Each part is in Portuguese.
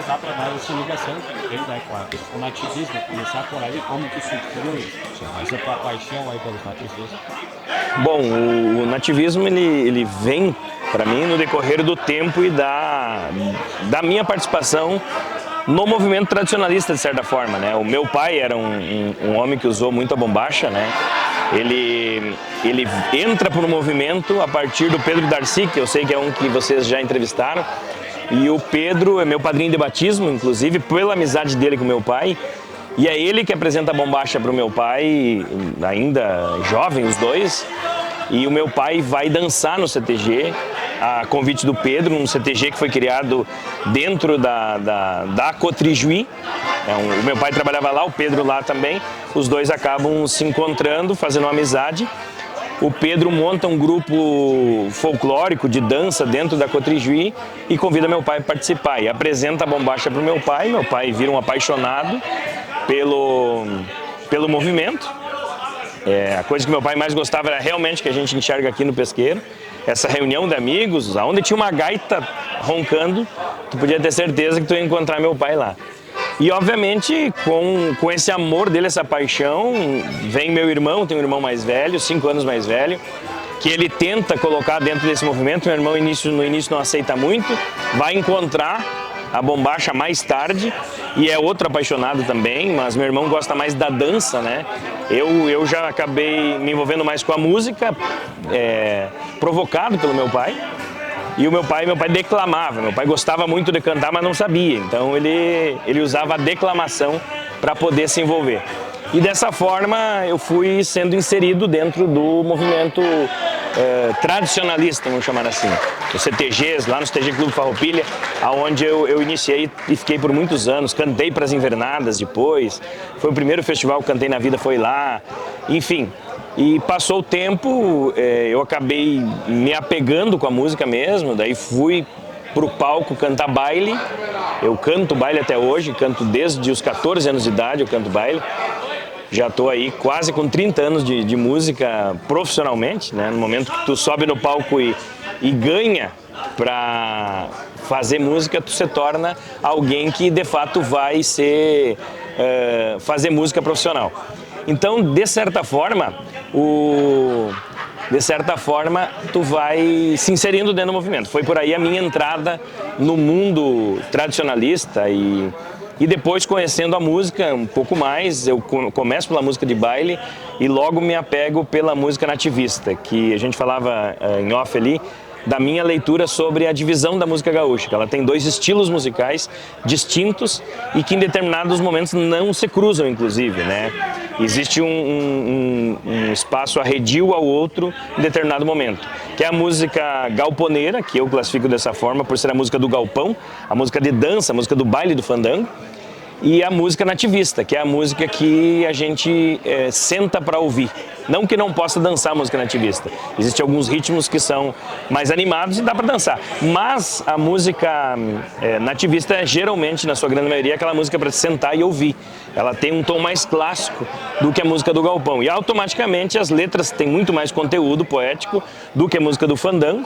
contar para nós essa ligação que tem, né, com o nativismo, começar por aí, como que surgiu essa tua paixão aí pelos nativismos? Bom, o nativismo ele vem para mim no decorrer do tempo e da minha participação no movimento tradicionalista, de certa forma, né? O meu pai era um homem que usou muito a bombacha, né? Ele entra para o movimento a partir do Pedro Darcy, que eu sei que é um que vocês já entrevistaram, e o Pedro é meu padrinho de batismo, inclusive, pela amizade dele com meu pai, e é ele que apresenta a bombacha para o meu pai, ainda jovem os dois, e o meu pai vai dançar no CTG, a convite do Pedro, um CTG que foi criado dentro da Cotrijuí. O meu pai trabalhava lá, o Pedro lá também. Os dois acabam se encontrando, fazendo uma amizade. O Pedro monta um grupo folclórico de dança dentro da Cotrijuí e convida meu pai a participar. E apresenta a bombacha para o meu pai. Meu pai vira um apaixonado pelo movimento. A coisa que meu pai mais gostava era realmente que a gente enxerga aqui no Pesqueiro. Essa reunião de amigos, onde tinha uma gaita roncando, tu podia ter certeza que tu ia encontrar meu pai lá. E obviamente com esse amor dele, essa paixão, vem meu irmão, tem um irmão mais velho, 5 anos mais velho, que ele tenta colocar dentro desse movimento. Meu irmão no início não aceita muito, vai encontrar a bombacha mais tarde e é outro apaixonado também, mas meu irmão gosta mais da dança, né? Eu já acabei me envolvendo mais com a música, provocado pelo meu pai. E meu pai declamava, meu pai gostava muito de cantar, mas não sabia, então ele usava a declamação para poder se envolver. E dessa forma eu fui sendo inserido dentro do movimento tradicionalista, vamos chamar assim. Os CTGs, lá no CTG Clube Farroupilha, onde eu iniciei e fiquei por muitos anos, cantei para as invernadas depois, foi o primeiro festival que cantei na vida, foi lá, enfim. E passou o tempo, eu acabei me apegando com a música mesmo, daí fui pro palco cantar baile. Eu canto baile até hoje, canto desde os 14 anos de idade, eu canto baile. Já estou aí quase com 30 anos de música profissionalmente, né? No momento que tu sobe no palco e ganha para fazer música, tu se torna alguém que de fato vai fazer música profissional. Então, de certa forma, tu vai se inserindo dentro do movimento. Foi por aí a minha entrada no mundo tradicionalista e depois, conhecendo a música um pouco mais, eu começo pela música de baile e logo me apego pela música nativista, que a gente falava em off ali, da minha leitura sobre a divisão da música gaúcha, que ela tem 2 estilos musicais distintos e que em determinados momentos não se cruzam, inclusive, né? Existe um espaço arredio ao outro em determinado momento, que é a música galponeira, que eu classifico dessa forma por ser a música do galpão, a música de dança, a música do baile do fandango, e a música nativista, que é a música que a gente senta para ouvir. Não que não possa dançar a música nativista. Existem alguns ritmos que são mais animados e dá para dançar. Mas a música nativista, geralmente, na sua grande maioria, é aquela música para sentar e ouvir. Ela tem um tom mais clássico do que a música do galpão. E automaticamente as letras têm muito mais conteúdo poético do que a música do fandango.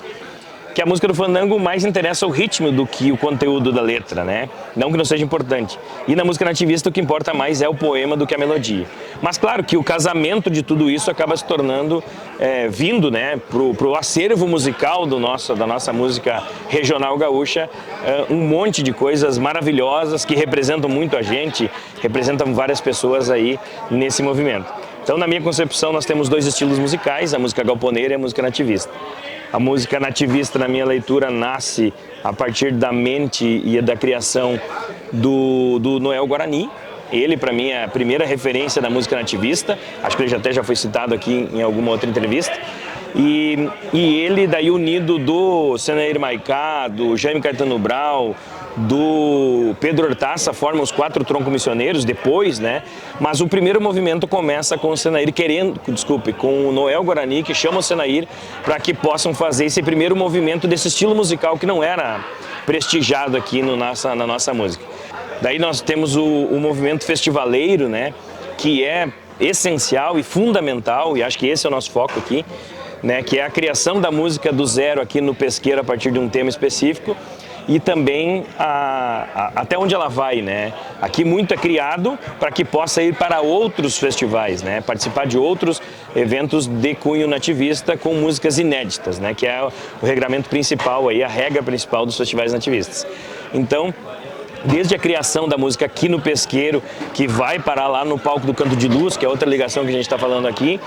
Que a música do fandango mais interessa o ritmo do que o conteúdo da letra, né? Não que não seja importante. E na música nativista o que importa mais é o poema do que a melodia. Mas claro que o casamento de tudo isso acaba se tornando, vindo, né, pro acervo musical da nossa música regional gaúcha, um monte de coisas maravilhosas que representam muito a gente, representam várias pessoas aí nesse movimento. Então, na minha concepção, nós temos 2 estilos musicais, a música galponeira e a música nativista. A música nativista, na minha leitura, nasce a partir da mente e da criação do Noel Guarani. Ele, para mim, é a primeira referência da música nativista. Acho que ele até já foi citado aqui em alguma outra entrevista. E ele, daí, unido do Senair Maiká, do Jaime Caetano Brau, do Pedro Hortaça, formam os 4 troncos missioneiros depois, né? Mas o primeiro movimento começa com o Senair com o Noel Guarani, que chama o Senair para que possam fazer esse primeiro movimento desse estilo musical que não era prestigiado aqui na nossa música. Daí nós temos o movimento festivaleiro, né? Que é essencial e fundamental, e acho que esse é o nosso foco aqui, né? Que é a criação da música do zero aqui no Pesqueiro a partir de um tema específico. e também até onde ela vai, né? Aqui muito é criado para que possa ir para outros festivais, né? Participar de outros eventos de cunho nativista com músicas inéditas, né? Que é o regramento principal, aí, a regra principal dos festivais nativistas. Então, desde a criação da música aqui no Pesqueiro, que vai parar lá no palco do Canto de Luz, que é outra ligação que a gente está falando aqui,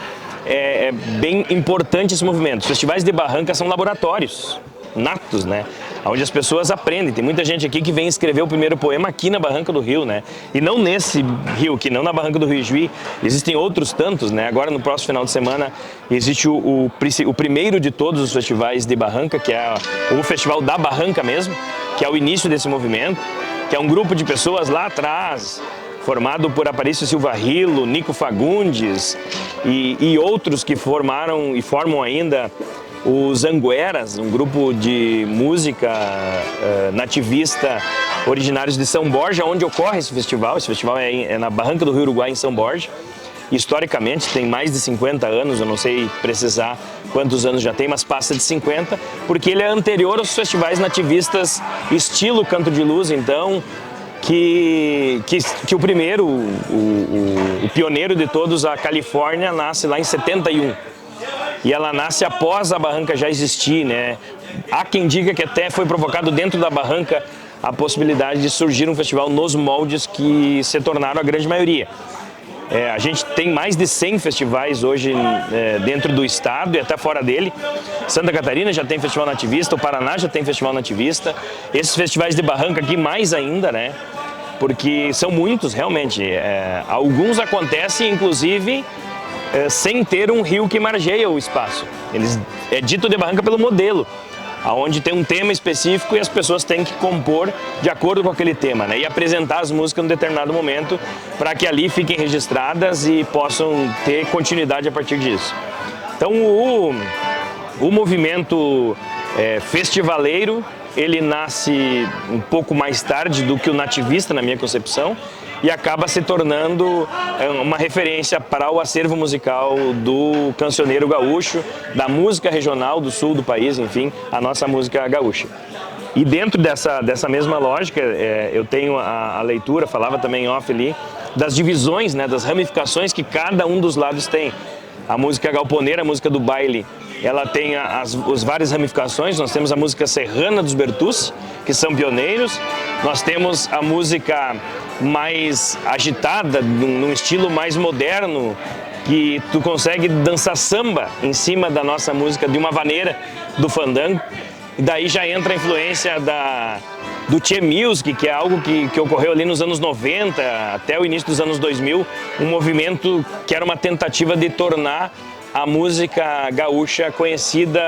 é bem importante esse movimento. Os festivais de barranca são laboratórios natos, né? Onde as pessoas aprendem. Tem muita gente aqui que vem escrever o primeiro poema aqui na Barranca do Rio, né? E não nesse rio, que não na Barranca do Rio Ijuí. Existem outros tantos, né? Agora, no próximo final de semana, existe o primeiro de todos os festivais de barranca, que é o Festival da Barranca mesmo, que é o início desse movimento, que é um grupo de pessoas lá atrás, formado por Aparício Silva Rilo, Nico Fagundes e outros que formaram e formam ainda os Angueras, um grupo de música nativista originários de São Borja, onde ocorre esse festival. Esse festival é na Barranca do Rio Uruguai, em São Borja. Historicamente tem mais de 50 anos, eu não sei precisar quantos anos já tem, mas passa de 50, porque ele é anterior aos festivais nativistas estilo Canto de Luz, então, que o primeiro, o pioneiro de todos, a Califórnia, nasce lá em 71. E ela nasce após a barranca já existir, né? Há quem diga que até foi provocado dentro da barranca a possibilidade de surgir um festival nos moldes que se tornaram a grande maioria. A gente tem mais de 100 festivais hoje dentro do estado e até fora dele. Santa Catarina já tem festival nativista, o Paraná já tem festival nativista. Esses festivais de barranca aqui mais ainda, né? Porque são muitos realmente. Alguns acontecem, inclusive, sem ter um rio que margeia o espaço. É dito de barranca pelo modelo, onde tem um tema específico e as pessoas têm que compor de acordo com aquele tema, né? E apresentar as músicas num determinado momento para que ali fiquem registradas e possam ter continuidade a partir disso. Então o movimento festivaleiro, ele nasce um pouco mais tarde do que o nativista, na minha concepção, e acaba se tornando uma referência para o acervo musical do cancioneiro gaúcho, da música regional do sul do país, enfim, a nossa música gaúcha. E dentro dessa mesma lógica, eu tenho a leitura, falava também off ali, das divisões, né, das ramificações que cada um dos lados tem. A música galponeira, a música do baile, ela tem as várias ramificações. Nós temos a música serrana dos Bertucci, que são pioneiros. Nós temos a música mais agitada, num estilo mais moderno, que tu consegue dançar samba em cima da nossa música de uma vaneira, do fandango. E daí já entra a influência do Tchê Music, que é algo que ocorreu ali nos anos 90 até o início dos anos 2000, um movimento que era uma tentativa de tornar a música gaúcha conhecida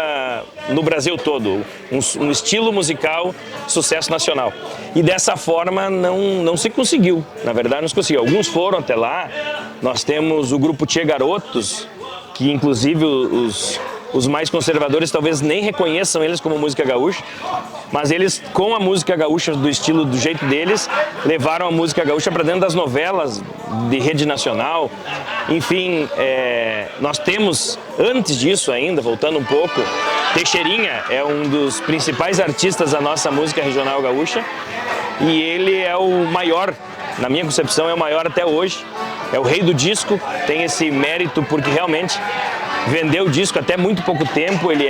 no Brasil todo, um estilo musical sucesso nacional. E dessa forma não se conseguiu, na verdade não se conseguiu. Alguns foram até lá, nós temos o grupo Tchê Garotos, que inclusive os mais conservadores talvez nem reconheçam eles como música gaúcha, mas eles, com a música gaúcha do estilo, do jeito deles, levaram a música gaúcha para dentro das novelas de rede nacional. Enfim, nós temos, antes disso ainda, voltando um pouco, Teixeirinha é um dos principais artistas da nossa música regional gaúcha e ele é o maior, na minha concepção, é o maior até hoje. É o rei do disco, tem esse mérito porque realmente vendeu disco até muito pouco tempo. Ele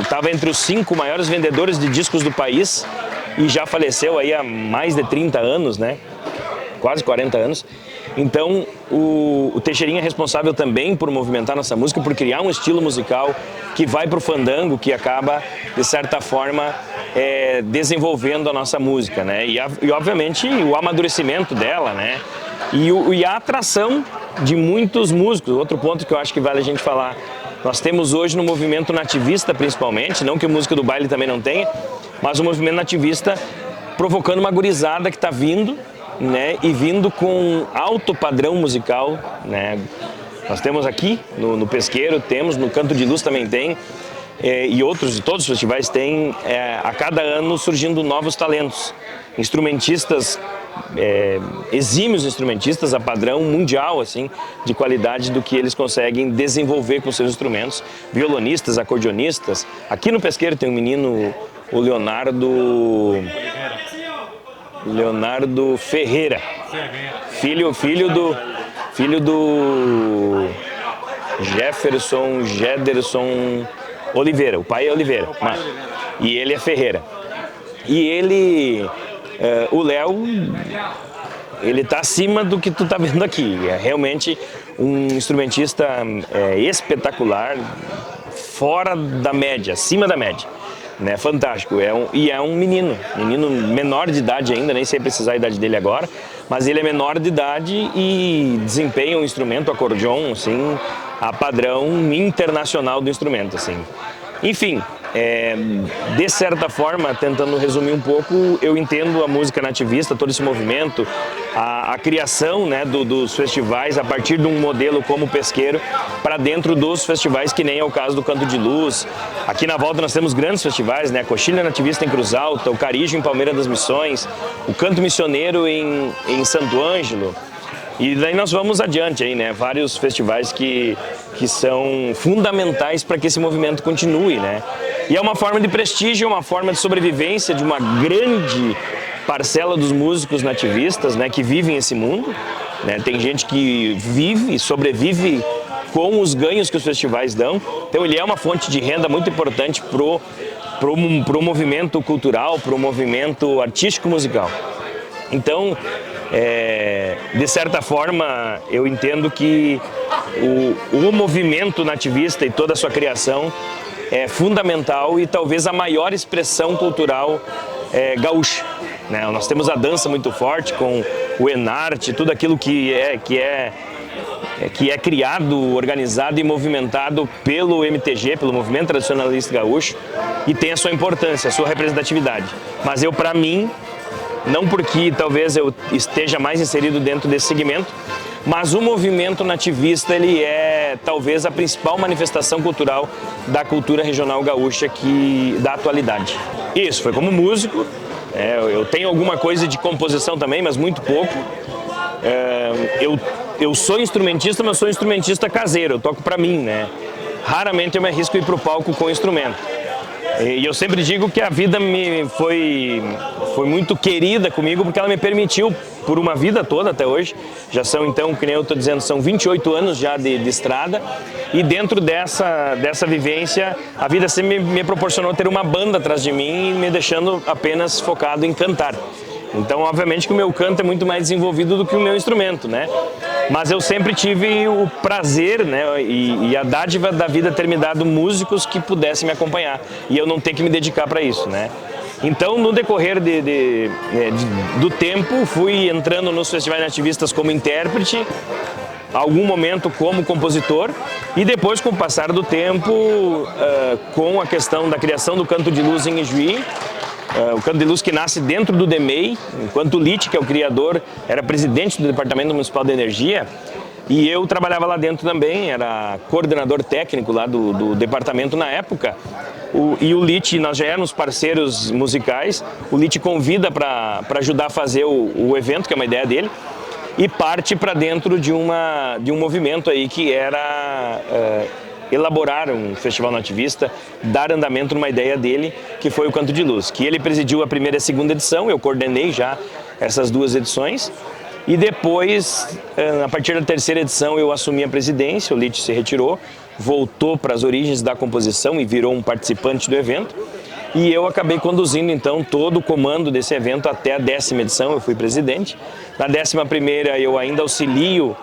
estava entre os 5 maiores vendedores de discos do país e já faleceu aí há mais de 30 anos, né? Quase 40 anos. Então, o Teixeirinha é responsável também por movimentar nossa música, por criar um estilo musical que vai para o fandango, que acaba, de certa forma, desenvolvendo a nossa música, né? E obviamente, o amadurecimento dela, né? E a atração de muitos músicos. Outro ponto que eu acho que vale a gente falar, nós temos hoje no movimento nativista principalmente, não que a música do baile também não tenha, mas o movimento nativista provocando uma gurizada que está vindo, né, e vindo com alto padrão musical, né. Nós temos aqui no Pesqueiro, temos no Canto de Luz também tem, e outros, de todos os festivais tem, a cada ano surgindo novos talentos, instrumentistas, exímios instrumentistas a padrão mundial, assim, de qualidade do que eles conseguem desenvolver com seus instrumentos, violonistas, acordeonistas. Aqui no Pesqueiro tem um menino, o Leonardo Ferreira, filho do Jefferson Oliveira, o pai é Oliveira, e ele é Ferreira. E ele, o Léo, ele tá acima do que tu tá vendo aqui, é realmente um instrumentista espetacular, fora da média, acima da média, né? Fantástico, e é um menino menor de idade ainda, nem sei precisar a idade dele agora, mas ele é menor de idade e desempenha um instrumento, o acordeon, assim, a padrão internacional do instrumento, assim. Enfim, de certa forma, tentando resumir um pouco, eu entendo a música nativista, todo esse movimento, a criação, né, dos festivais a partir de um modelo como pesqueiro para dentro dos festivais, que nem é o caso do Canto de Luz. Aqui na volta nós temos grandes festivais, né, a Coxilha Nativista em Cruz Alta, o Carijo em Palmeira das Missões, o Canto Missioneiro em Santo Ângelo. E daí nós vamos adiante aí, né? Vários festivais que são fundamentais para que esse movimento continue, né? E é uma forma de prestígio, uma forma de sobrevivência de uma grande parcela dos músicos nativistas, né? Que vivem esse mundo, né? Tem gente que vive e sobrevive com os ganhos que os festivais dão. Então ele é uma fonte de renda muito importante pro movimento cultural, pro movimento artístico musical. Então, de certa forma, eu entendo que o movimento nativista e toda a sua criação é fundamental e talvez a maior expressão cultural gaúcha, né? Nós temos a dança muito forte com o Enarte, tudo aquilo que é criado, organizado e movimentado pelo MTG, pelo Movimento Tradicionalista Gaúcho, e tem a sua importância, a sua representatividade. Mas para mim, não porque talvez eu esteja mais inserido dentro desse segmento, mas o movimento nativista ele é talvez a principal manifestação cultural da cultura regional gaúcha da atualidade. Isso, foi como músico, eu tenho alguma coisa de composição também, mas muito pouco. Eu sou instrumentista, mas sou instrumentista caseiro, eu toco pra mim, né? Raramente eu me arrisco a ir pro palco com instrumento. E eu sempre digo que a vida foi muito querida comigo, porque ela me permitiu, por uma vida toda até hoje, já são então, que nem eu estou dizendo, são 28 anos já de estrada, e dentro dessa vivência, a vida sempre me proporcionou ter uma banda atrás de mim, me deixando apenas focado em cantar. Então, obviamente que o meu canto é muito mais desenvolvido do que o meu instrumento, né? Mas eu sempre tive o prazer, né, e a dádiva da vida ter me dado músicos que pudessem me acompanhar e eu não ter que me dedicar para isso, né? Então, no decorrer do tempo, fui entrando nos festivais nativistas como intérprete, algum momento como compositor, e depois, com o passar do tempo, com a questão da criação do Canto de Luz em Ijuí, o Canto de Luz que nasce dentro do DEMEI, enquanto o Lite, que é o criador, era presidente do Departamento Municipal de Energia, e eu trabalhava lá dentro também, era coordenador técnico lá do departamento na época. E o Lite, nós já éramos parceiros musicais, o Lite convida para ajudar a fazer o evento, que é uma ideia dele, e parte para dentro de um movimento aí que era elaborar um festival nativista, dar andamento numa ideia dele, que foi o Canto de Luz, que ele presidiu a primeira e a segunda edição, eu coordenei já essas duas edições, e depois, a partir da terceira edição, eu assumi a presidência, o Lite se retirou, voltou para as origens da composição e virou um participante do evento, e eu acabei conduzindo então todo o comando desse evento até a 10ª edição, eu fui presidente. Na 11ª eu ainda auxilio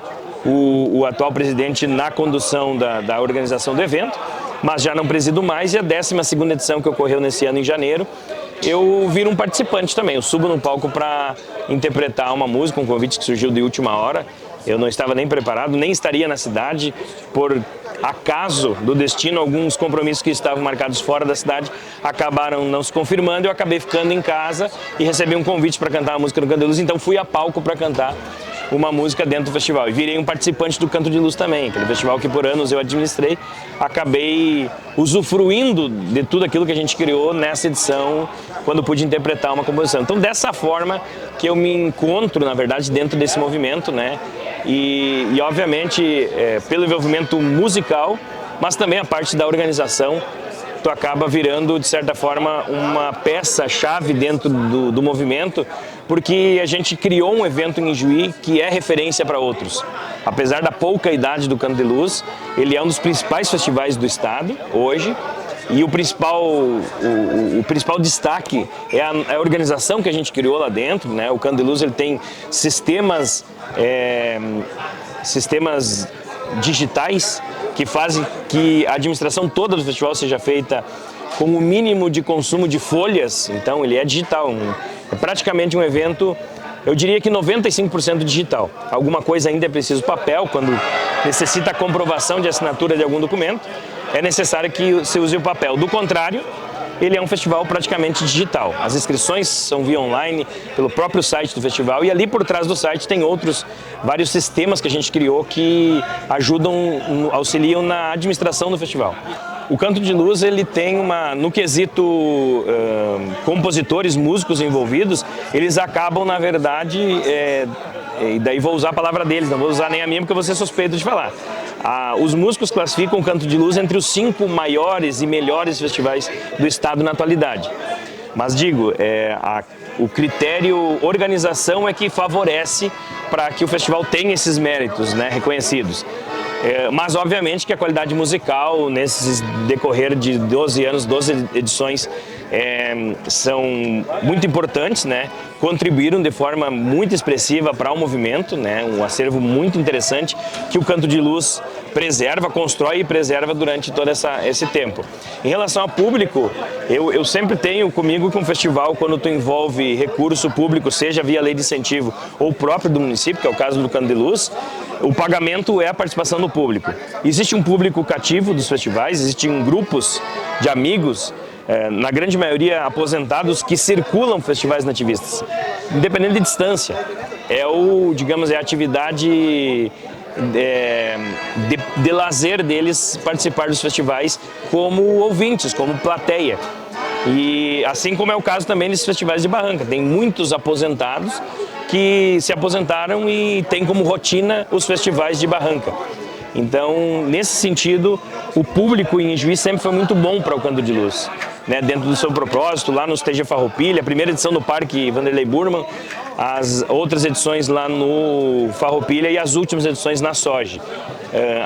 o atual presidente na condução da organização do evento, mas já não presido mais, e a 12ª edição que ocorreu nesse ano em janeiro, eu viro um participante também, eu subo no palco para interpretar uma música, um convite que surgiu de última hora, eu não estava nem preparado, nem estaria na cidade, por acaso do destino, alguns compromissos que estavam marcados fora da cidade acabaram não se confirmando, eu acabei ficando em casa e recebi um convite para cantar a música do Canto de Luz, então fui a palco para cantar uma música dentro do festival. E virei um participante do Canto de Luz também, aquele festival que por anos eu administrei. Acabei usufruindo de tudo aquilo que a gente criou nessa edição, quando pude interpretar uma composição. Então, dessa forma que eu me encontro, na verdade, dentro desse movimento, né? E obviamente, pelo envolvimento musical, mas também a parte da organização, tu acaba virando, de certa forma, uma peça-chave dentro do movimento, porque a gente criou um evento em Ijuí que é referência para outros. Apesar da pouca idade do Canto de Luz, ele é um dos principais festivais do estado hoje, e o principal destaque é a organização que a gente criou lá dentro, né? O Canto de Luz ele tem sistemas digitais que fazem que a administração toda do festival seja feita com o mínimo de consumo de folhas. Então ele é digital, é praticamente um evento, eu diria que 95% digital. Alguma coisa ainda é preciso papel, quando necessita a comprovação de assinatura de algum documento, é necessário que se use o papel. Do contrário, ele é um festival praticamente digital. As inscrições são via online, pelo próprio site do festival, e ali por trás do site tem vários sistemas que a gente criou que auxiliam na administração do festival. O Canto de Luz, ele tem no quesito compositores, músicos envolvidos, eles acabam, na verdade, e daí vou usar a palavra deles, não vou usar nem a minha porque eu vou ser suspeito de falar. Os músicos classificam o Canto de Luz entre os 5 maiores e melhores festivais do estado na atualidade. Mas digo, o critério organização é que favorece para que o festival tenha esses méritos, né, reconhecidos. Mas obviamente que a qualidade musical nesses decorrer de 12 anos, 12 edições, são muito importantes, né? Contribuíram de forma muito expressiva para o movimento, né? Um acervo muito interessante que o Canto de Luz preserva, constrói e preserva durante todo esse tempo. Em relação ao público, eu sempre tenho comigo que um festival, quando tu envolve recurso público, seja via lei de incentivo ou próprio do município, que é o caso do Canto de Luz, o pagamento é a participação do público. Existe um público cativo dos festivais, existem grupos de amigos, na grande maioria aposentados, que circulam festivais nativistas, independente de distância. É a atividade de lazer deles participar dos festivais como ouvintes, como plateia. E assim como é o caso também desses festivais de Barranca, tem muitos aposentados que se aposentaram e têm como rotina os festivais de Barranca. Então, nesse sentido, o público em Ijuí sempre foi muito bom para o Canto de Luz, né? Dentro do seu propósito, lá no TG Farroupilha, a primeira edição no Parque Vanderlei Burman, as outras edições lá no Farroupilha e as últimas edições na SOGE.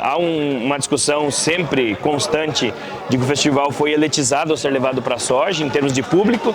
Há uma discussão sempre constante de que o festival foi elitizado ao ser levado para a SOGE em termos de público.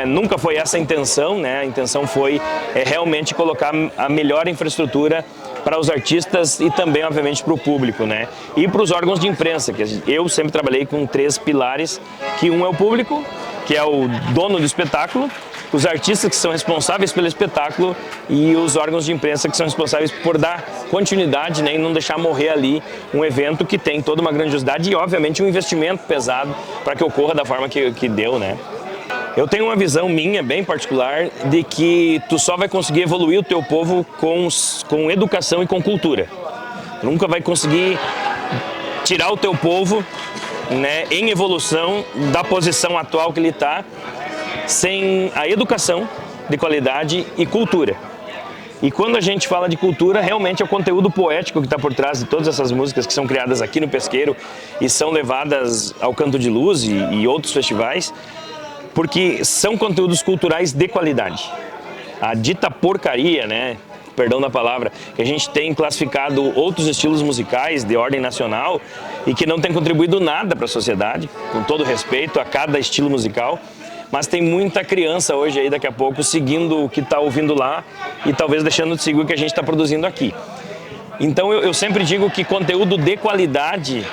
Nunca foi essa a intenção, né? A intenção foi realmente colocar a melhor infraestrutura para os artistas e também, obviamente, para o público, né? E para os órgãos de imprensa, que eu sempre trabalhei com 3 pilares, que um é o público, que é o dono do espetáculo, os artistas que são responsáveis pelo espetáculo e os órgãos de imprensa que são responsáveis por dar continuidade, né, e não deixar morrer ali um evento que tem toda uma grandiosidade e, obviamente, um investimento pesado para que ocorra da forma que deu, né? Eu tenho uma visão minha, bem particular, de que tu só vai conseguir evoluir o teu povo com educação e com cultura. Tu nunca vai conseguir tirar o teu povo, né, em evolução da posição atual que ele está, sem a educação de qualidade e cultura. E quando a gente fala de cultura, realmente é o conteúdo poético que está por trás de todas essas músicas que são criadas aqui no Pesqueiro e são levadas ao Canto de Luz e outros festivais, porque são conteúdos culturais de qualidade. A dita porcaria, né, perdão da palavra, que a gente tem classificado outros estilos musicais de ordem nacional e que não tem contribuído nada para a sociedade, com todo respeito a cada estilo musical, mas tem muita criança hoje aí, daqui a pouco, seguindo o que está ouvindo lá e talvez deixando de seguir o que a gente está produzindo aqui. Então eu sempre digo que conteúdo de qualidade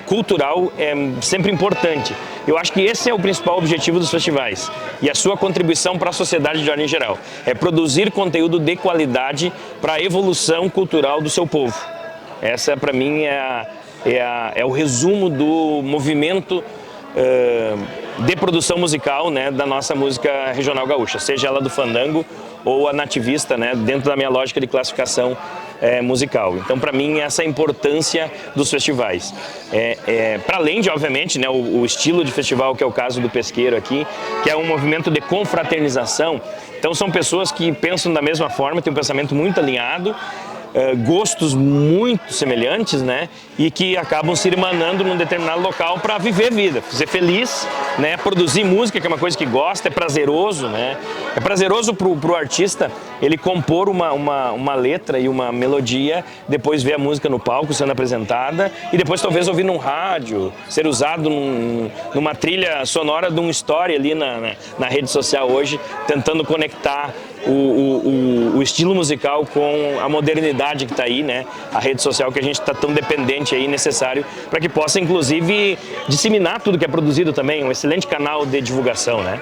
cultural é sempre importante. Eu acho que esse é o principal objetivo dos festivais e a sua contribuição para a sociedade de ordem geral. É produzir conteúdo de qualidade para a evolução cultural do seu povo. Essa, para mim, é o resumo do movimento de produção musical, né, da nossa música regional gaúcha, seja ela do fandango ou a nativista, né, dentro da minha lógica de classificação musical. Então, para mim, essa é a importância dos festivais. Para além de, obviamente, né, o estilo de festival, que é o caso do Pesqueiro aqui, que é um movimento de confraternização. Então, são pessoas que pensam da mesma forma, têm um pensamento muito alinhado, gostos muito semelhantes, né? E que acabam se irmanando num determinado local para viver a vida, ser feliz, né? Produzir música, que é uma coisa que gosta, é prazeroso, né? É prazeroso pro artista ele compor uma letra e uma melodia, depois ver a música no palco sendo apresentada e depois talvez ouvir num rádio, ser usado numa trilha sonora de uma história ali na rede social hoje, tentando conectar o estilo musical com a modernidade que está aí, né? A rede social que a gente está tão dependente aí, necessário para que possa, inclusive, disseminar tudo que é produzido também, um excelente canal de divulgação, né?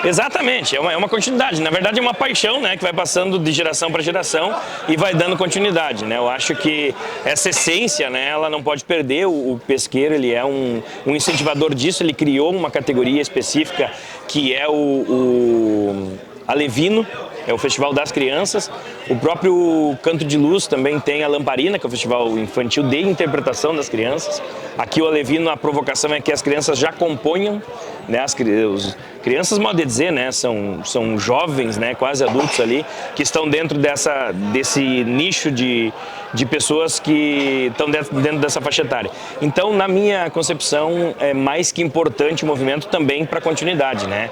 Exatamente, é uma continuidade, na verdade é uma paixão, né, que vai passando de geração para geração e vai dando continuidade, né? Eu acho que essa essência, né, ela não pode perder. O pesqueiro, ele é um incentivador disso, ele criou uma categoria específica que é o Alevino, é o Festival das Crianças. O próprio Canto de Luz também tem a Lamparina, que é o Festival Infantil de Interpretação das Crianças. Aqui o Alevino, a provocação é que as crianças já componham, né, as crianças, modo de dizer, né, são jovens, né, quase adultos ali, que estão dentro desse nicho de pessoas que estão dentro dessa faixa etária. Então, na minha concepção, é mais que importante o movimento também para a continuidade, né?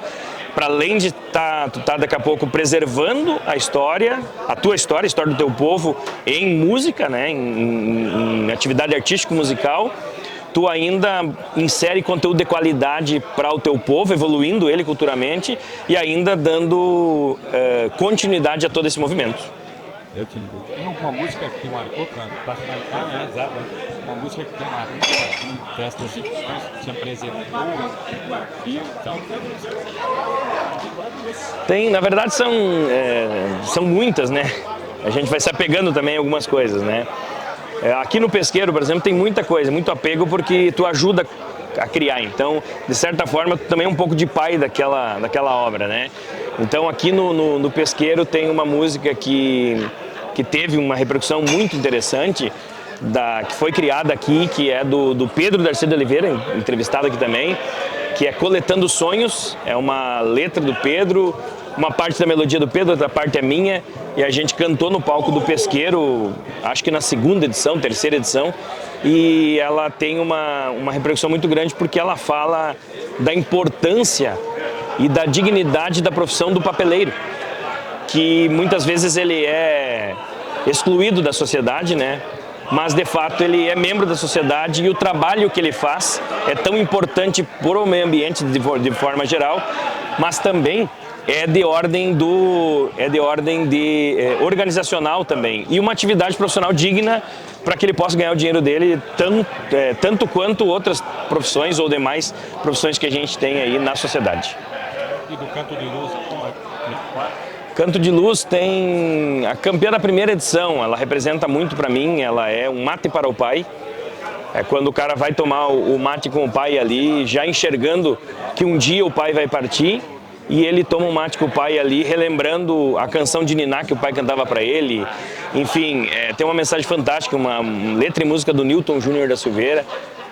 Para além de tu tá daqui a pouco preservando a história, a tua história, a história do teu povo em música, né, em atividade artístico-musical, tu ainda insere conteúdo de qualidade para o teu povo, evoluindo ele culturalmente e ainda dando continuidade a todo esse movimento. Eu te digo, tem alguma música que marcou para finalizar, né? Exato. Uma música que tem marcado assim, festas que te apresentou e tal. Tem, na verdade são muitas, né? A gente vai se apegando também a algumas coisas, né? Aqui no Pesqueiro, por exemplo, tem muita coisa, muito apego, porque tu ajuda a criar. Então, de certa forma, tu também é um pouco de pai daquela obra, né? Então, aqui no Pesqueiro tem uma música que teve uma repercussão muito interessante, que foi criada aqui, que é do Pedro Darcy de Oliveira, entrevistado aqui também, que é Coletando Sonhos. É uma letra do Pedro, uma parte da melodia do Pedro, outra parte é minha, e a gente cantou no palco do Pesqueiro, acho que na terceira edição, e ela tem uma repercussão muito grande porque ela fala da importância e da dignidade da profissão do papeleiro, que muitas vezes ele é excluído da sociedade, né? Mas de fato ele é membro da sociedade e o trabalho que ele faz é tão importante para o meio ambiente de forma geral, mas também é de ordem organizacional também, e uma atividade profissional digna para que ele possa ganhar o dinheiro dele tanto quanto outras profissões ou demais profissões que a gente tem aí na sociedade. E do Canto de Luz, Canto de Luz tem a campeã da primeira edição, ela representa muito para mim, ela é um mate para o pai. É quando o cara vai tomar o mate com o pai ali, já enxergando que um dia o pai vai partir, e ele toma um mate com o pai ali, relembrando a canção de Niná que o pai cantava para ele. Enfim, tem uma mensagem fantástica, uma letra e música do Newton Júnior da Silveira,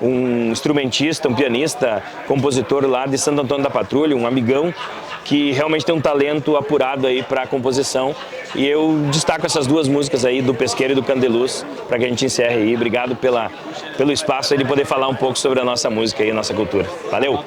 um instrumentista, um pianista, compositor lá de Santo Antônio da Patrulha, um amigão, que realmente tem um talento apurado aí para a composição. E eu destaco essas duas músicas aí, do Pesqueiro e do Canto de Luz, para que a gente encerre aí. Obrigado pelo espaço aí de poder falar um pouco sobre a nossa música e a nossa cultura. Valeu!